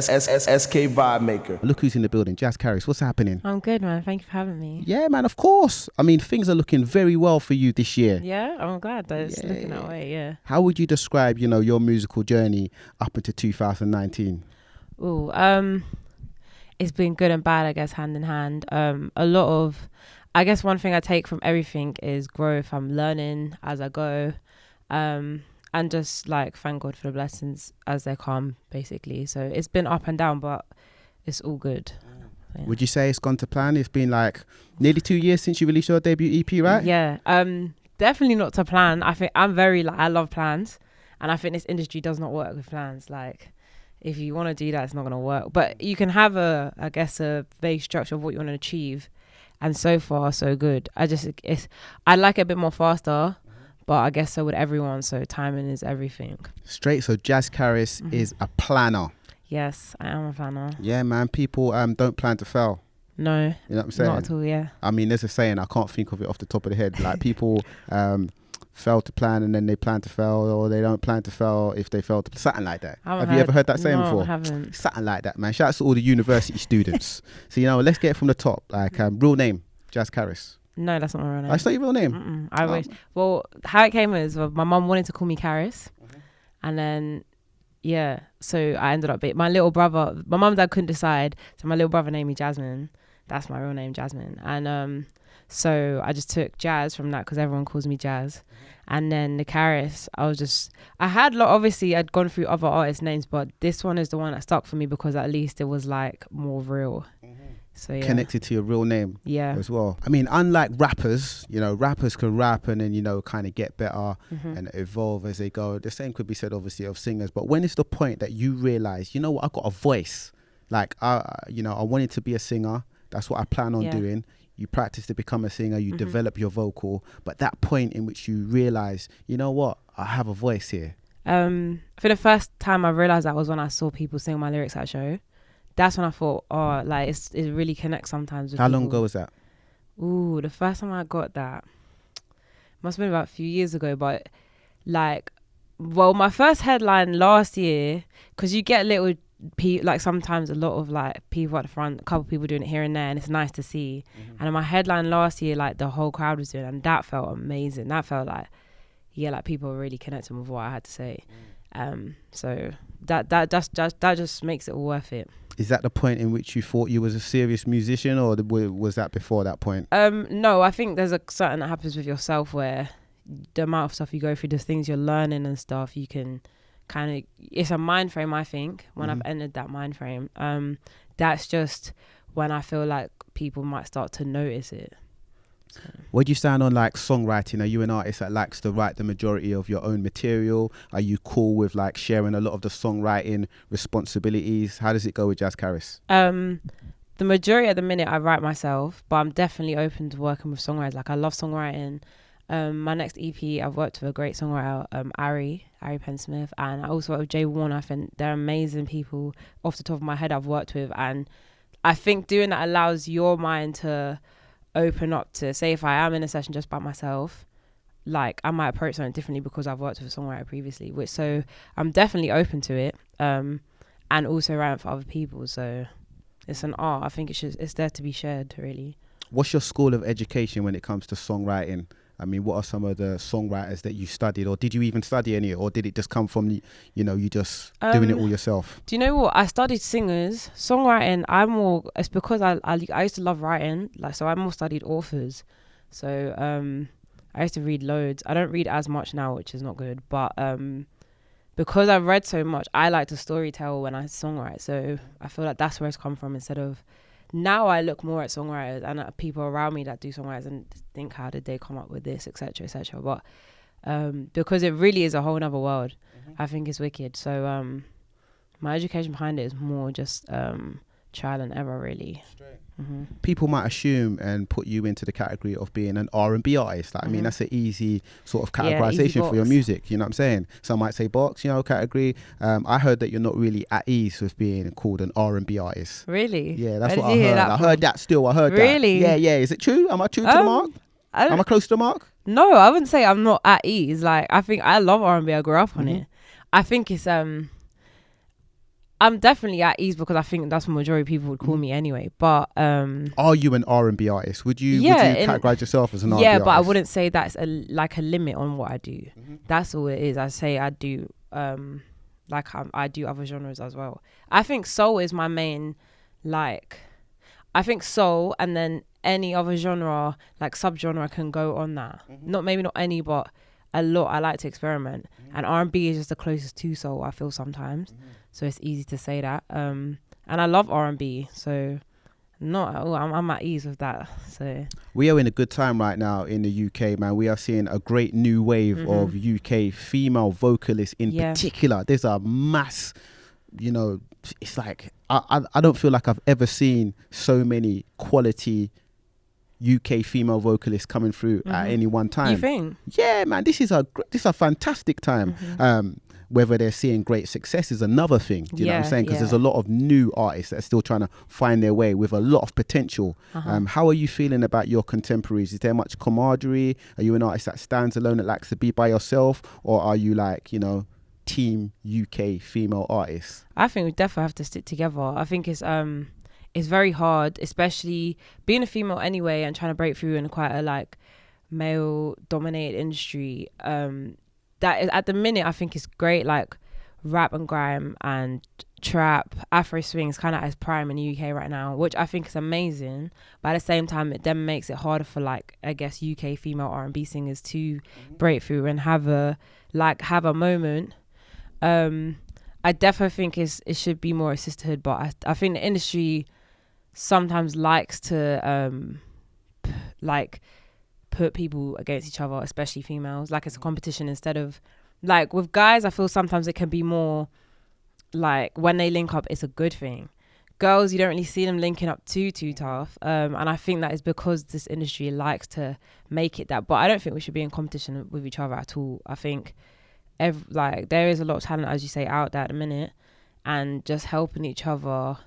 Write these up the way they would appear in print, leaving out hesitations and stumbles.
SK Vibemaker. Look who's in the building. Jaz Karis, what's happening? I'm good, man. Thank you for having me. Yeah, man, of course. I mean, things are looking very well for you this year. Yeah, I'm glad that it's looking that way, yeah. How would you describe, your musical journey up into 2019? It's been good and bad, I guess, hand in hand. I guess one thing I take from everything is growth. I'm learning as I go. And just like thank God for the blessings as they come, basically. So it's been up and down, but it's all good. Yeah. Would you say it's gone to plan? It's been like nearly 2 years since you released your debut EP, right? Yeah, definitely not to plan. I think I'm I love plans, and I think this industry does not work with plans. Like, if you want to do that, it's not going to work. But you can have a vague structure of what you want to achieve, and so far so good. I like it a bit more faster. But I guess so would everyone, so timing is everything. Straight, so Jaz Karis is a planner. Yes, I am a planner. Yeah, man, people don't plan to fail. No, you know what I'm saying? Not at all, yeah. I mean, there's a saying, I can't think of it off the top of the head. Like, people fail to plan and then they plan to fail, or they don't plan to fail if they fail to... Something like that. Have you ever heard that saying before? No, I haven't. Something like that, man. Shout out to all the university students. So, let's get it from the top. Like, real name, Jaz Karis. No, that's not my real name. That's not your real name? I wish. Well, how it came is my mum wanted to call me Karis. And then, so I ended up being... My little brother... My mum and dad couldn't decide. So my little brother named me Jasmine. That's my real name, Jasmine. And so I just took Jaz from that because everyone calls me Jaz. And then the Karis, I had obviously I'd gone through other artist names, but this one is the one that stuck for me because at least it was like more real. So yeah. Connected to your real name as well. I mean, unlike rappers, rappers can rap and then, kind of get better and evolve as they go. The same could be said, obviously, of singers. But when is the point that you realize, what, I got a voice? Like, I wanted to be a singer. That's what I plan on doing. You practice to become a singer. You develop your vocal. But that point in which you realize, you know what, I have a voice here. For the first time I realized that was when I saw people sing my lyrics at a show. That's when I thought, it really connects sometimes with How people. long ago was that? Ooh, the first time I got that must have been about a few years ago. But my first headline last year, because you get sometimes a lot of people at the front, a couple people doing it here and there, and it's nice to see. And in my headline last year, the whole crowd was doing it, and that felt amazing. That felt people were really connecting with what I had to say. So that just makes it all worth it. Is that the point in which you thought you was a serious musician, or was that before that point? No, I think there's a certain that happens with yourself where the amount of stuff you go through, the things you're learning and stuff, you can kind of... It's a mind frame, I think, when I've entered that mind frame. That's just when I feel like people might start to notice it. So. Where do you stand on songwriting? Are you an artist that likes to write the majority of your own material? Are you cool with sharing a lot of the songwriting responsibilities? How does it go with Jaz Karis? The majority at the minute I write myself, but I'm definitely open to working with songwriters. I love songwriting. My next EP, I've worked with a great songwriter, Ari Pensmith, and I also work with Jay Warner. I think they're amazing people off the top of my head I've worked with, and I think doing that allows your mind to open up to, say, if I am in a session just by myself, I might approach something differently because I've worked with a songwriter previously, so I'm definitely open to it, and also writing for other people. So it's an art. I think it's there to be shared, really. What's your school of education when it comes to songwriting? I mean, what are some of the songwriters that you studied, or did you even study any, or did it just come from, you just doing it all yourself? Do you know what? I studied singers. Songwriting, it's because I used to love writing, so I more studied authors. So I used to read loads. I don't read as much now, which is not good, but because I've read so much, I like to storytell when I songwrite. So I feel like that's where it's come from, instead of... Now I look more at songwriters and at people around me that do songwriters and think, how did they come up with this, etc., etc. But because it really is a whole nother world, I think it's wicked. So my education behind it is more just trial and error, really. People might assume and put you into the category of being an R&B artist. I mean, that's an easy sort of categorization for your music. You know what I'm saying? Some might say box, category. I heard that you're not really at ease with being called an R&B artist. Really? Yeah, that's what I heard. I heard that still. I heard that. Really? Yeah. Is it true? Am I true to the mark? Am I close to the mark? No, I wouldn't say I'm not at ease. I think I love R&B. I grew up on it. I think it's I'm definitely at ease because I think that's what majority of people would call me anyway. But are you an R&B artist? Would you categorize yourself as an R&B artist? Yeah, but I wouldn't say that's a limit on what I do. That's all it is. I say I do I do other genres as well. I think soul is my main, like, I think soul, and then any other genre, like subgenre, can go on that. Not any, but a lot. I like to experiment, and R&B is just the closest to soul, I feel sometimes. So it's easy to say that. And I love R&B, so I'm at ease with that. So we are in a good time right now in the UK, man. We are seeing a great new wave of UK female vocalists in particular. There's a mass, it's like I don't feel like I've ever seen so many quality UK female vocalists coming through at any one time. You think? Yeah, man. This is a fantastic time. Whether they're seeing great success is another thing. Do you know what I'm saying? Because there's a lot of new artists that are still trying to find their way with a lot of potential. How are you feeling about your contemporaries? Is there much camaraderie? Are you an artist that stands alone, that likes to be by yourself? Or are you like, team UK female artists? I think we definitely have to stick together. I think it's very hard, especially being a female anyway and trying to break through in quite a male dominated industry. That is, at the minute, I think it's great, like rap and grime and trap, Afro swing is kind of as prime in the UK right now, which I think is amazing. But at the same time, it then makes it harder for UK female R&B singers to break through and have a moment. I definitely think it should be more a sisterhood, but I think the industry sometimes likes to put people against each other, especially females, like it's a competition instead of with guys. I feel sometimes it can be more when they link up, it's a good thing. Girls, you don't really see them linking up too tough, and I think that is because this industry likes to make it that. But I don't think we should be in competition with each other at all. I think there is a lot of talent, as you say, out there at the minute, and just helping each other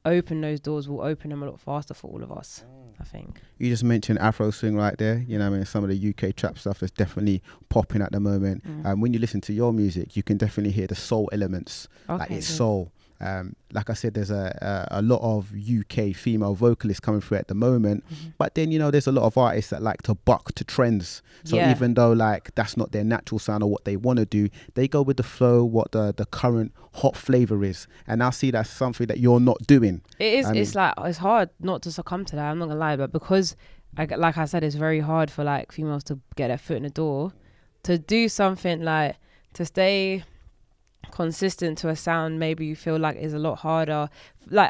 open those doors will open them a lot faster for all of us, I think. You just mentioned Afro swing right there. Some of the UK trap stuff is definitely popping at the moment. When you listen to your music, you can definitely hear the soul elements. It's soul. Like I said, there's a lot of UK female vocalists coming through at the moment, but then there's a lot of artists that like to buck to trends. So even though that's not their natural sound or what they want to do, they go with the flow, what the current hot flavor is, and I see that's something that you're not doing. It is. It's hard not to succumb to that, I'm not gonna lie, but because like I said, it's very hard for females to get their foot in the door, to do something to stay consistent to a sound. Maybe you feel is a lot harder.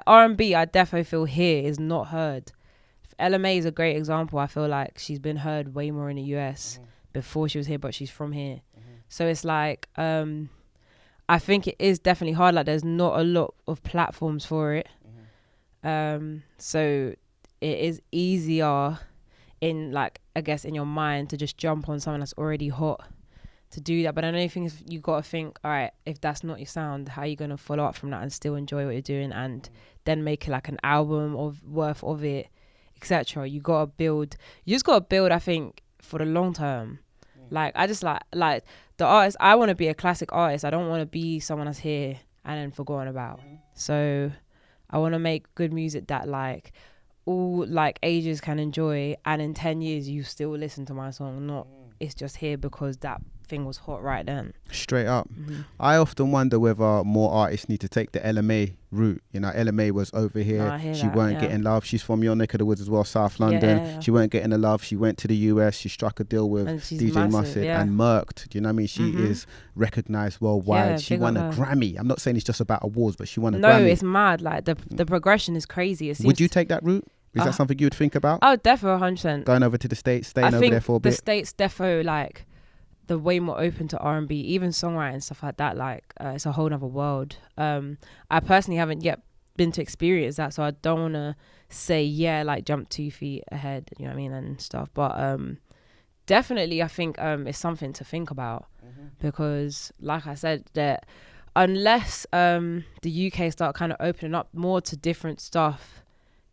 R&B, I definitely feel here is not heard. LMA is a great example. I feel she's been heard way more in the US before she was here, but she's from here. So it's I think it is definitely hard. There's not a lot of platforms for it. So it is easier in I guess in your mind to just jump on something that's already hot to do that. But the only thing is, you got to think, all right, if that's not your sound, how are you going to follow up from that and still enjoy what you're doing and then make it an album worth of it, etc. You just got to build, I think, for the long term. I just like the artist, I want to be a classic artist. I don't want to be someone that's here and then forgotten about. So I want to make good music that all ages can enjoy, and in 10 years you still listen to my song, not it's just here because that thing was hot right then. Straight up. I often wonder whether more artists need to take the LMA route. LMA was over here, she weren't getting love. She's from your neck of the woods as well, South London. She weren't getting the love. She went to the US, she struck a deal with DJ Mustard and murked. Do you know what I mean? She is recognized worldwide. She won a Grammy. I'm not saying it's just about awards, but she won a Grammy. No, it's mad. The progression is crazy. Would you take that route? Is that something you would think about? Oh, definitely 100%. Going over to the States, staying over there for a bit? The States defo they're way more open to R&B, even songwriting, stuff like that. It's a whole nother world. I personally haven't yet been to experience that, so I don't want to say jump 2 feet ahead, you know what I mean, and stuff. But definitely I think it's something to think about, because like I said, that unless the UK start kind of opening up more to different stuff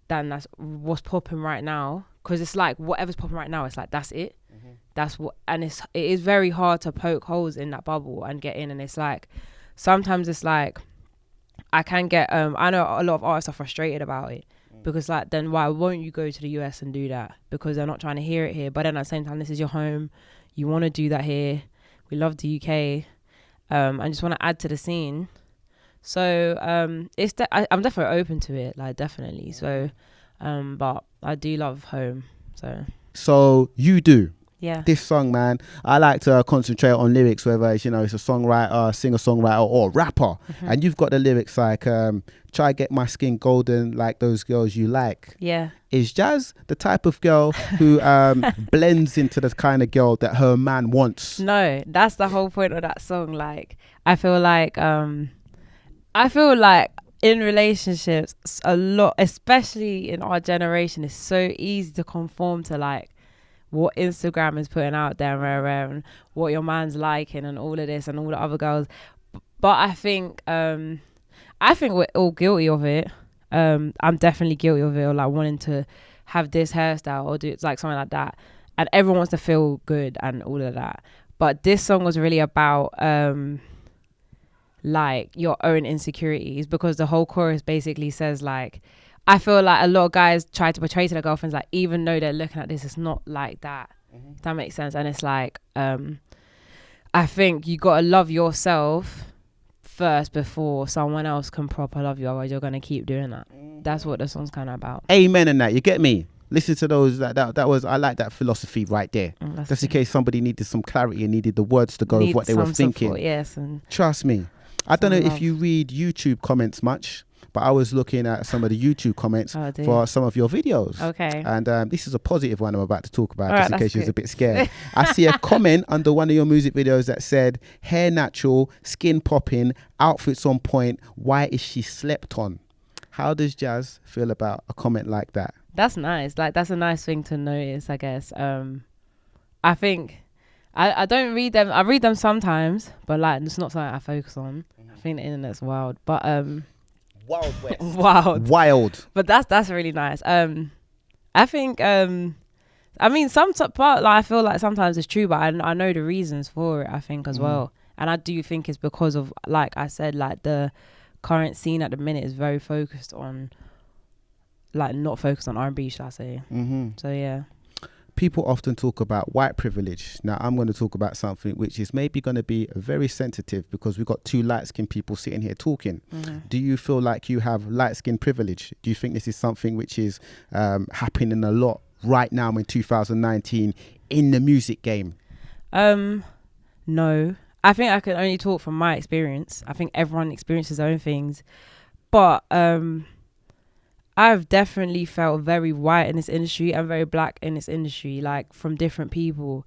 than that's what's popping right now, because it's whatever's popping right now, it's that's it. That's what, and it is very hard to poke holes in that bubble and get in. And it's sometimes it's I I can get I know a lot of artists are frustrated about it because like then why won't you go to the US and do that, because they're not trying to hear it here. But then at the same time, this is your home, you want to do that here. We love the UK, and just want to add to the scene. So I'm definitely open to it, like definitely. So but I do love home. So you do. Yeah. This song, man, I like to concentrate on lyrics, whether it's, it's a songwriter, singer-songwriter, or rapper. And you've got the lyrics like, try get my skin golden like those girls you like. Yeah. Is Jaz the type of girl who blends into the kind of girl that her man wants? No, that's the whole point of that song. Like, I feel like in relationships, a lot, especially in our generation, it's so easy to conform to like what Instagram is putting out there and what your man's liking and all of this and all the other girls. But I think we're all guilty of it. I'm definitely guilty of it, or like wanting to have this hairstyle or do it's like something like that. And everyone wants to feel good and all of that. But this song was really about like your own insecurities, because the whole chorus basically says like, I feel like a lot of guys try to portray to their girlfriends like, even though they're looking at this, it's not like that. If that makes sense. And it's like I think you gotta love yourself first before someone else can proper love you, otherwise you're gonna keep doing that. That's what the song's kind of about. Amen. And that, you get me? Listen to those. That was, I like that philosophy right there. Just in case somebody needed some clarity and needed the words to go with what they were thinking. Support, yes, and trust me, I don't know if you read YouTube comments much, but I was looking at some of the YouTube comments for some of your videos. Okay. And this is a positive one I'm about to talk about, just in case you was a bit scared. I see a comment under one of your music videos that said, hair natural, skin popping, outfits on point, why is she slept on? How does Jaz feel about a comment like that? That's nice. Like, that's a nice thing to notice, I guess. I think I don't read them. I read them sometimes, but like it's not something I focus on. I think the internet's wild, but Wild West. Wild. But that's really nice. I think I mean some part, like I feel like sometimes it's true, but I know the reasons for it, I think as well. And I do think it's because of, like I said, like the current scene at the minute is very focused on, like, not focused on R&B, should I say. So yeah. People often talk about white privilege. Now I'm going to talk about something which is maybe going to be very sensitive, because we've got two light-skinned people sitting here talking. Do you feel like you have light-skinned privilege? Do you think this is something which is happening a lot right now in 2019 in the music game? No. I think I can only talk from my experience. I think everyone experiences their own things. But I've definitely felt very white in this industry and very black in this industry, like from different people.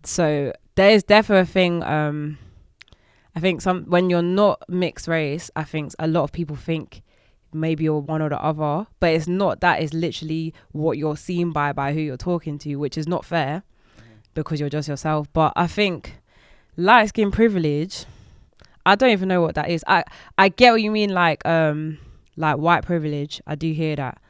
So there is definitely a thing. I think when you're not mixed race, I think a lot of people think maybe you're one or the other, but it's not that. It's literally what you're seen by who you're talking to, which is not fair because you're just yourself. But I think light skin privilege, I don't even know what that is. I get what you mean, like white privilege. I do hear that,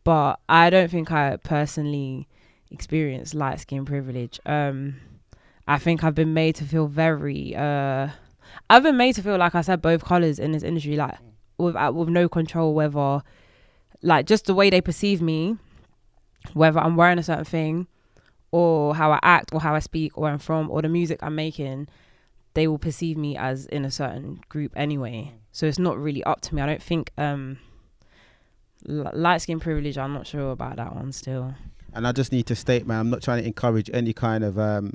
but I don't think I personally experience light skin privilege. I think I've been made to feel very I've been made to feel, like I said, both colours in this industry, like with no control whether, like, just the way they perceive me, whether I'm wearing a certain thing or how I act or how I speak or where I'm from or the music I'm making, they will perceive me as in a certain group anyway. So it's not really up to me. I don't think light skin privilege, I'm not sure about that one still. And I just need to state, man, I'm not trying to encourage any kind of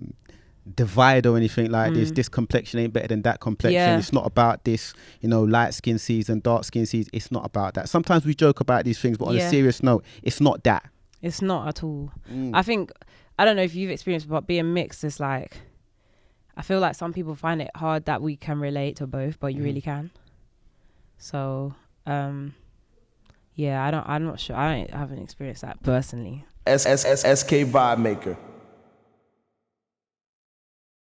divide or anything like this complexion ain't better than that complexion. It's not about this, light skin season, dark skin season. It's not about that. Sometimes we joke about these things, but on a serious note, it's not that. It's not at all. I think, I don't know if you've experienced, but being mixed is like, I feel like some people find it hard that we can relate to both, but you really can. So, yeah, I'm not sure. I haven't experienced that personally. SK Vibemaker.